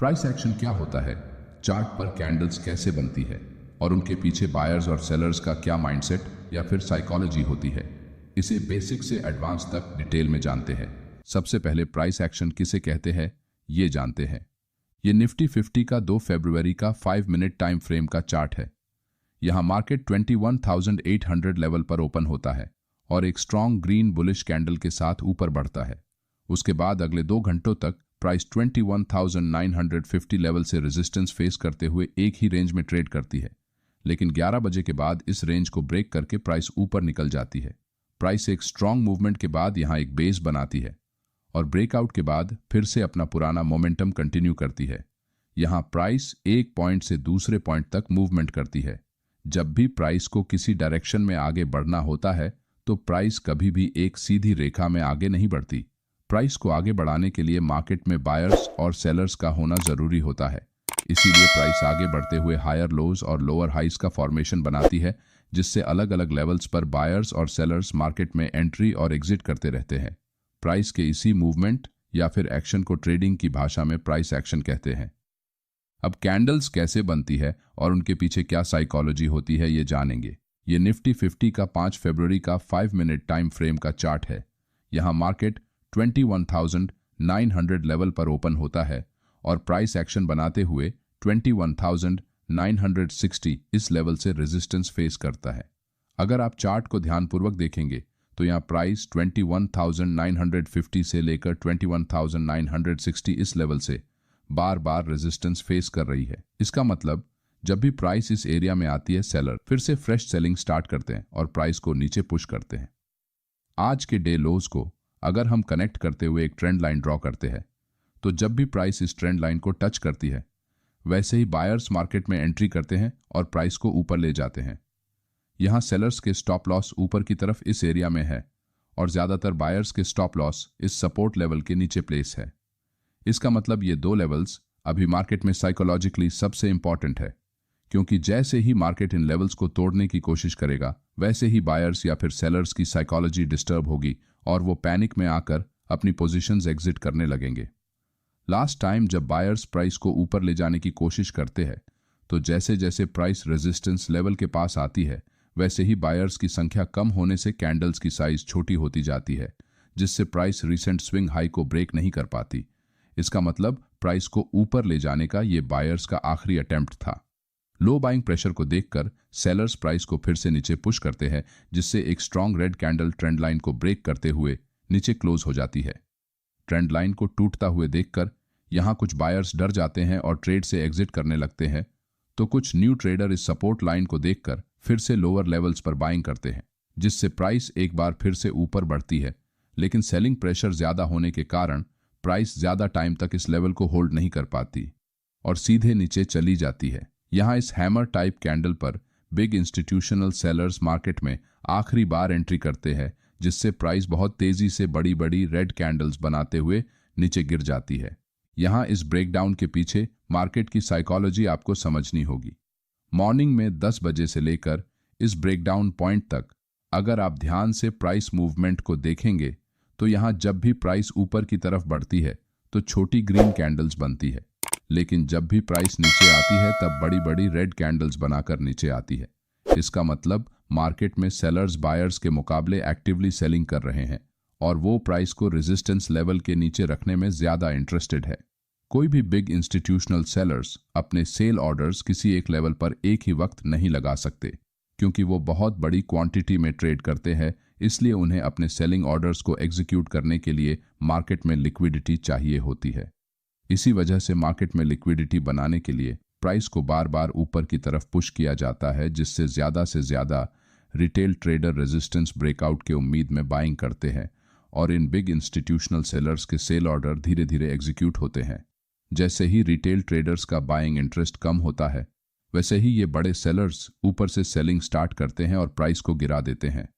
Price action क्या होता है, चार्ट पर कैंडल्स कैसे बनती है और उनके पीछे बायर्स और सेलर्स का क्या माइंडसेट या फिर साइकोलॉजी होती है, इसे बेसिक से एडवांस तक डिटेल में जानते हैं। सबसे पहले प्राइस एक्शन किसे कहते हैं ये जानते हैं। ये निफ्टी 50 का 2 फरवरी का 5 मिनट टाइम फ्रेम का चार्ट है। यहाँ मार्केट 21,800 लेवल पर ओपन होता है और एक स्ट्रॉन्ग ग्रीन बुलिश कैंडल के साथ ऊपर बढ़ता है। उसके बाद अगले 2 घंटों तक प्राइस 21,950 लेवल से रेजिस्टेंस फेस करते हुए एक ही रेंज में ट्रेड करती है, लेकिन 11 बजे के बाद इस रेंज को ब्रेक करके प्राइस ऊपर निकल जाती है। प्राइस एक स्ट्रॉन्ग मूवमेंट के बाद यहाँ एक बेस बनाती है और ब्रेकआउट के बाद फिर से अपना पुराना मोमेंटम कंटिन्यू करती है। यहाँ प्राइस एक पॉइंट से दूसरे पॉइंट तक मूवमेंट करती है। जब भी प्राइस को किसी डायरेक्शन में आगे बढ़ना होता है तो प्राइस कभी भी एक सीधी रेखा में आगे नहीं बढ़ती। प्राइस को आगे बढ़ाने के लिए मार्केट में बायर्स और सेलर्स का होना जरूरी होता है। इसीलिए प्राइस आगे बढ़ते हुए हायर लोज और लोअर हाइस का फॉर्मेशन बनाती है, जिससे अलग अलग लेवल्स पर बायर्स और सेलर्स मार्केट में एंट्री और एग्जिट करते रहते हैं। प्राइस के इसी मूवमेंट या फिर एक्शन को ट्रेडिंग की भाषा में प्राइस एक्शन कहते हैं। अब कैंडल्स कैसे बनती है और उनके पीछे क्या साइकोलॉजी होती है ये जानेंगे। ये निफ्टी 50 का 5 फरवरी का 5 मिनट टाइम फ्रेम का चार्ट है। यहाँ मार्केट 21,900 लेवल पर ओपन होता है और प्राइस एक्शन बनाते हुए 21,960 इस लेवल से रेजिस्टेंस फेस करता है। अगर आप चार्ट को ध्यानपूर्वक देखेंगे तो यहाँ प्राइस 21,950 से लेकर 21,960 इस लेवल से बार बार रेजिस्टेंस फेस कर रही है। इसका मतलब जब भी प्राइस इस एरिया में आती है, सेलर फिर से फ्रेश सेलिंग स्टार्ट करते हैं और प्राइस को नीचे पुश करते हैं। आज के डे लोज को अगर हम कनेक्ट करते हुए एक ट्रेंड लाइन ड्रॉ करते हैं तो जब भी प्राइस इस ट्रेंड लाइन को टच करती है वैसे ही बायर्स मार्केट में एंट्री करते हैं और प्राइस को ऊपर ले जाते हैं। यहाँ सेलर्स के स्टॉप लॉस ऊपर की तरफ इस एरिया में है और ज्यादातर बायर्स के स्टॉप लॉस इस सपोर्ट लेवल के नीचे प्लेस है। इसका मतलब ये 2 लेवल्स अभी मार्केट में साइकोलॉजिकली सबसे इंपॉर्टेंट है, क्योंकि जैसे ही मार्केट इन लेवल्स को तोड़ने की कोशिश करेगा वैसे ही बायर्स या फिर सेलर्स की साइकोलॉजी डिस्टर्ब होगी और वो पैनिक में आकर अपनी पोजीशंस एग्जिट करने लगेंगे। लास्ट टाइम जब बायर्स प्राइस को ऊपर ले जाने की कोशिश करते हैं तो जैसे जैसे प्राइस रेजिस्टेंस लेवल के पास आती है वैसे ही बायर्स की संख्या कम होने से कैंडल्स की साइज छोटी होती जाती है, जिससे प्राइस रिसेंट स्विंग हाई को ब्रेक नहीं कर पाती। इसका मतलब प्राइस को ऊपर ले जाने का ये बायर्स का आखिरी अटेम्प्ट था। लो बाइंग प्रेशर को देखकर सेलर्स प्राइस को फिर से नीचे पुश करते हैं, जिससे एक strong red candle trend line को ब्रेक करते हुए नीचे क्लोज हो जाती है। ट्रेंड लाइन को टूटता हुए देखकर यहां कुछ बायर्स डर जाते हैं और ट्रेड से एग्जिट करने लगते हैं, तो कुछ न्यू ट्रेडर इस सपोर्ट लाइन को देखकर फिर से लोअर लेवल्स पर बाइंग करते हैं, जिससे प्राइस एक बार फिर से ऊपर बढ़ती है। लेकिन सेलिंग प्रेशर ज्यादा होने के कारण प्राइस ज्यादा टाइम तक इस लेवल को होल्ड नहीं कर पाती और सीधे नीचे चली जाती है। यहाँ इस हैमर टाइप कैंडल पर बिग इंस्टीट्यूशनल सेलर्स मार्केट में आखिरी बार एंट्री करते हैं, जिससे प्राइस बहुत तेजी से बड़ी बड़ी रेड कैंडल्स बनाते हुए नीचे गिर जाती है। यहाँ इस ब्रेकडाउन के पीछे मार्केट की साइकोलॉजी आपको समझनी होगी। मॉर्निंग में 10 बजे से लेकर इस ब्रेकडाउन पॉइंट तक अगर आप ध्यान से प्राइस मूवमेंट को देखेंगे तो यहाँ जब भी प्राइस ऊपर की तरफ बढ़ती है तो छोटी ग्रीन कैंडल्स बनती है, लेकिन जब भी प्राइस नीचे आती है तब बड़ी बड़ी रेड कैंडल्स बनाकर नीचे आती है। इसका मतलब मार्केट में सेलर्स बायर्स के मुकाबले एक्टिवली सेलिंग कर रहे हैं और वो प्राइस को रेजिस्टेंस लेवल के नीचे रखने में ज्यादा इंटरेस्टेड है। कोई भी बिग इंस्टीट्यूशनल सेलर्स अपने सेल ऑर्डर्स किसी एक लेवल पर एक ही वक्त नहीं लगा सकते, क्योंकि वो बहुत बड़ी क्वांटिटी में ट्रेड करते हैं। इसलिए उन्हें अपने सेलिंग ऑर्डर्स को एग्जीक्यूट करने के लिए मार्केट में लिक्विडिटी चाहिए होती है। इसी वजह से मार्केट में लिक्विडिटी बनाने के लिए प्राइस को बार बार ऊपर की तरफ पुश किया जाता है, जिससे से ज्यादा रिटेल ट्रेडर रेजिस्टेंस ब्रेकआउट के उम्मीद में बाइंग करते हैं और इन बिग इंस्टीट्यूशनल सेलर्स के सेल ऑर्डर धीरे धीरे एग्जीक्यूट होते हैं। जैसे ही रिटेल ट्रेडर्स का बाइंग इंटरेस्ट कम होता है वैसे ही ये बड़े सेलर्स ऊपर से सेलिंग स्टार्ट करते हैं और प्राइस को गिरा देते हैं।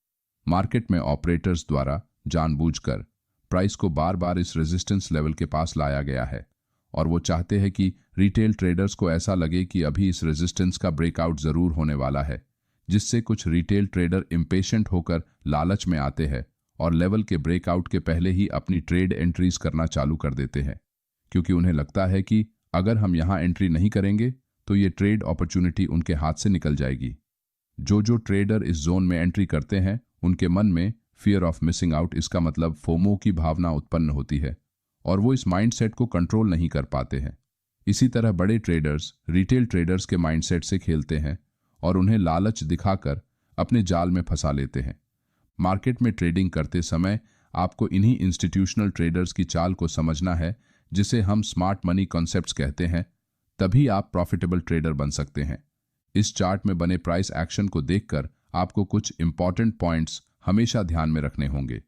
मार्केट में ऑपरेटर्स द्वारा जानबूझकर प्राइस को बार बार इस रेजिस्टेंस लेवल के पास लाया गया है और वो चाहते हैं कि रिटेल ट्रेडर्स को ऐसा लगे कि अभी इस रेजिस्टेंस का ब्रेकआउट जरूर होने वाला है, जिससे कुछ रिटेल ट्रेडर इम्पेशेंट होकर लालच में आते हैं और लेवल के ब्रेकआउट के पहले ही अपनी ट्रेड एंट्रीज करना चालू कर देते हैं, क्योंकि उन्हें लगता है कि अगर हम यहाँ एंट्री नहीं करेंगे तो ये ट्रेड अपॉर्चुनिटी उनके हाथ से निकल जाएगी। जो ट्रेडर इस जोन में एंट्री करते हैं उनके मन में फियर ऑफ मिसिंग आउट, इसका मतलब फोमो की भावना उत्पन्न होती है और वो इस माइंडसेट को कंट्रोल नहीं कर पाते हैं। इसी तरह बड़े ट्रेडर्स रिटेल ट्रेडर्स के माइंडसेट से खेलते हैं और उन्हें लालच दिखाकर अपने जाल में फंसा लेते हैं। मार्केट में ट्रेडिंग करते समय आपको इन्हीं इंस्टीट्यूशनल ट्रेडर्स की चाल को समझना है, जिसे हम स्मार्ट मनी कॉन्सेप्ट्स कहते हैं। तभी आप प्रॉफिटेबल ट्रेडर बन सकते हैं। इस चार्ट में बने प्राइस एक्शन को देखकर आपको कुछ इंपॉर्टेंट पॉइंट्स हमेशा ध्यान में रखने होंगे।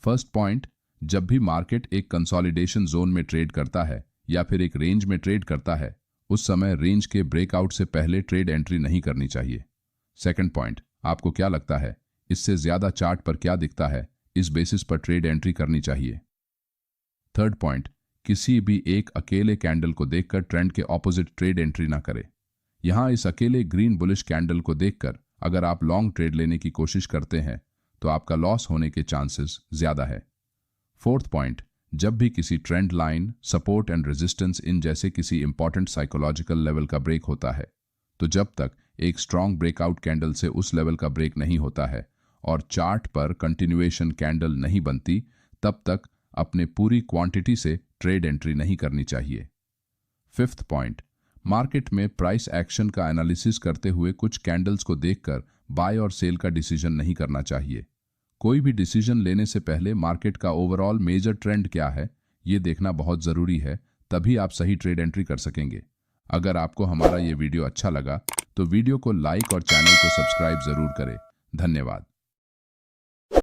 फर्स्ट पॉइंट, जब भी मार्केट एक कंसोलिडेशन जोन में ट्रेड करता है या फिर एक रेंज में ट्रेड करता है, उस समय रेंज के ब्रेकआउट से पहले ट्रेड एंट्री नहीं करनी चाहिए। सेकंड पॉइंट, आपको क्या लगता है इससे ज्यादा चार्ट पर क्या दिखता है, इस बेसिस पर ट्रेड एंट्री करनी चाहिए। थर्ड पॉइंट, किसी भी एक अकेले कैंडल को देखकर ट्रेंड के ऑपोजिट ट्रेड एंट्री ना करें। यहां इस अकेले ग्रीन बुलिश कैंडल को देखकर अगर आप लॉन्ग ट्रेड लेने की कोशिश करते हैं तो आपका लॉस होने के चांसेस ज्यादा है। फोर्थ पॉइंट, जब भी किसी trend line, support and resistance in जैसे किसी इंपॉर्टेंट साइकोलॉजिकल लेवल का ब्रेक होता है, तो जब तक एक स्ट्रॉन्ग ब्रेकआउट कैंडल से उस लेवल का ब्रेक नहीं होता है और चार्ट पर कंटिन्यूएशन कैंडल नहीं बनती, तब तक अपने पूरी क्वांटिटी से ट्रेड एंट्री नहीं करनी चाहिए। फिफ्थ पॉइंट, मार्केट में प्राइस एक्शन का एनालिसिस करते हुए कुछ कैंडल्स को देखकर बाय और सेल का डिसीजन नहीं करना चाहिए। कोई भी डिसीजन लेने से पहले मार्केट का ओवरऑल मेजर ट्रेंड क्या है ये देखना बहुत ज़रूरी है, तभी आप सही ट्रेड एंट्री कर सकेंगे। अगर आपको हमारा ये वीडियो अच्छा लगा तो वीडियो को लाइक और चैनल को सब्सक्राइब ज़रूर करें। धन्यवाद।